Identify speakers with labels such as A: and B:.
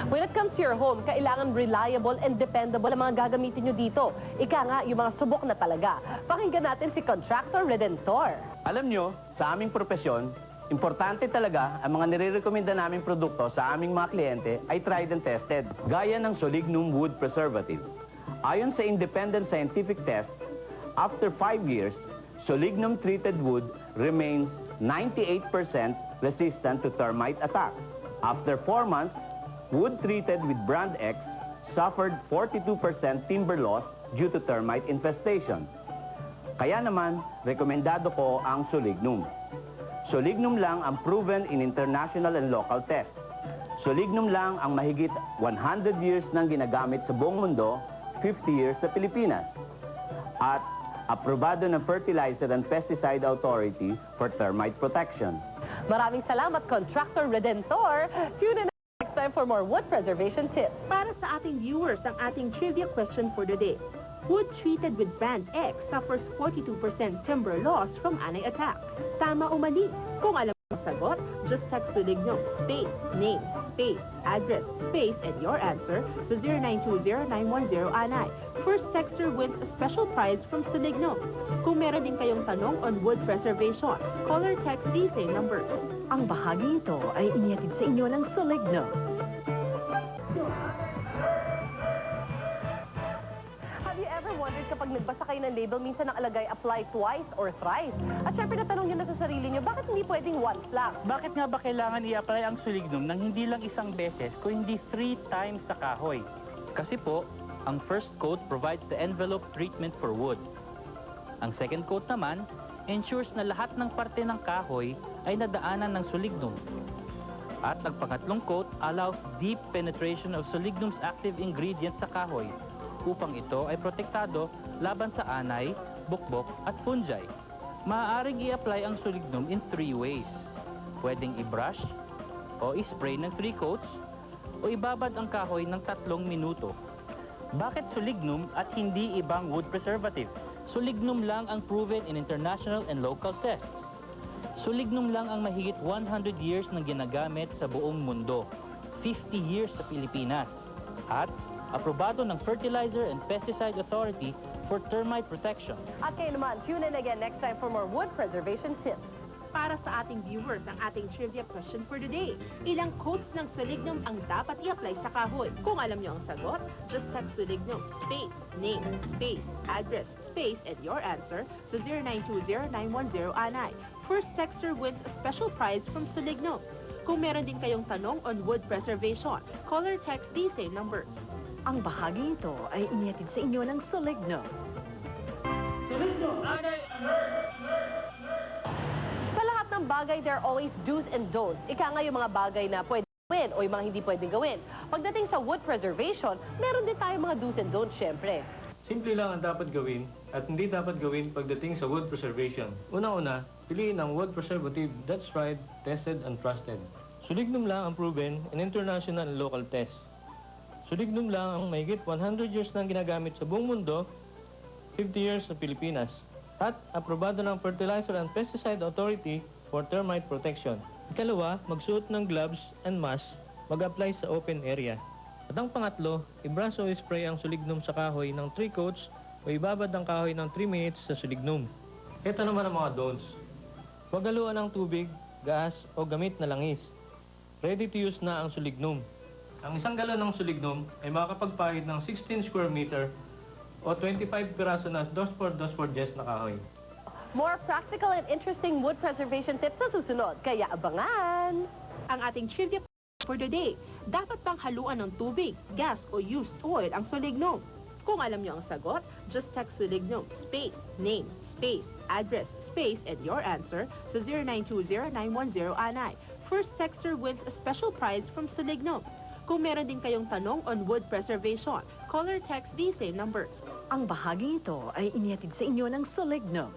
A: When it comes to your home, kailangan reliable and dependable ang mga gagamitin nyo dito. Ika nga, yung mga subok na talaga. Pakinggan natin si Contractor Redentor.
B: Alam nyo, sa aming propesyon, importante talaga ang mga nire-recommenda naming produkto sa aming mga kliyente ay tried and tested, gaya ng Solignum Wood Preservative. Ayon sa independent scientific test, after 5 years, Solignum treated wood remains 98% resistant to termite attack. After 4 months, wood treated with Brand X suffered 42% timber loss due to termite infestation. Kaya naman, rekomendado ko ang Solignum. Solignum lang ang proven in international and local tests. Solignum lang ang mahigit 100 years nang ginagamit sa buong mundo, 50 years sa Pilipinas. At aprobado ng Fertilizer and Pesticide Authority for termite protection.
A: Maraming salamat, Contractor Redentor. Tune in next time for more wood preservation tips.
C: Para sa ating viewers, ang ating trivia question for the day. Wood treated with Brand X suffers 42% timber loss from anay attack. Tama o mali? Kung alam mo ang sagot, just text Solignum, space, name, space, address, space, and your answer to 0920-910-ANAY. First texter wins a special prize from Solignum. Kung meron din kayong tanong on wood preservation, call or text these same numbers.
A: Ang bahagi ito ay inihatid sa inyo ng Solignum. Have you ever wondered kapag nagbasa kayo ng label, minsan nakalagay apply twice or thrice? At syempre natanong nyo na sa sarili nyo, bakit hindi pwedeng once lang?
D: Bakit nga ba kailangan i-apply ang Solignum nang hindi lang isang beses, kung hindi 3 times sa kahoy? Kasi po, ang first coat provides the envelope treatment for wood. Ang second coat naman, ensures na lahat ng parte ng kahoy ay nadaanan ng Solignum. At ang pangatlong coat allows deep penetration of Solignum's active ingredients sa kahoy upang ito ay protektado laban sa anay, bukbok at fungi. Maaaring i-apply ang Solignum in 3 ways. Pwedeng i-brush o i-spray ng 3 coats o ibabad ang kahoy ng 3 minuto. Bakit Solignum at hindi ibang wood preservative? Solignum lang ang proven in international and local tests. Solignum lang ang mahigit 100 years na ginagamit sa buong mundo, 50 years sa Pilipinas, at aprobado ng Fertilizer and Pesticide Authority for termite protection.
A: At kayo naman, tune in again next time for more wood preservation tips.
C: Para sa ating viewers, ang ating trivia question for today. Ilang coats ng Solignum ang dapat i-apply sa kahoy? Kung alam nyo ang sagot, just text Solignum, space, name, space, address, space, and your answer to 0920-910-ANAY. First texter wins a special prize from Solignum. Kung meron din kayong tanong on wood preservation, call or text these same numbers.
A: Ang bahagi ito ay inihatid sa inyo ng Solignum.
D: Solignum, Anay, alert!
A: Sa lahat ng bagay, there are always do's and don'ts. Ika nga yung mga bagay na pwede gawin o yung mga hindi pwedeng gawin. Pagdating sa wood preservation, meron din tayong mga do's and don'ts, syempre.
E: Simple lang ang dapat gawin at hindi dapat gawin pagdating sa wood preservation. Una-una, piliin ang wood preservative that's tried, tested, and trusted. Solignum lang ang proven in international and local tests. Solignum lang ang mahigit 100 years nang ginagamit sa buong mundo, 50 years sa Pilipinas, at aprobado ng Fertilizer and Pesticide Authority for termite protection. Ikalawa, magsuot ng gloves and mask, mag-apply sa open area. At ang pangatlo, i-brush o spray ang Solignum sa kahoy ng 3 coats o ibabad ang kahoy ng 3 minutes sa Solignum. Ito naman ang mga don'ts. Huwag haluan ng tubig, gas o gamit na langis. Ready to use na ang Solignum. Ang isang galon ng Solignum ay makakapagpahid ng 16 square meter o 25 piraso na 2x2x jess na kahoy.
A: More practical and interesting wood preservation tips sa susunod, kaya abangan!
C: Ang ating trivia for the day. Dapat bang haluan ng tubig, gas o used oil ang Solignum? Kung alam nyo ang sagot, just text Solignum, space, name, space, address, space, and your answer to 0920-910-ANAY. First texter wins a special prize from Solignum. Kung meron din kayong tanong on wood preservation, call or text these same numbers.
A: Ang bahagi ito ay inihatid sa inyo ng Solignum.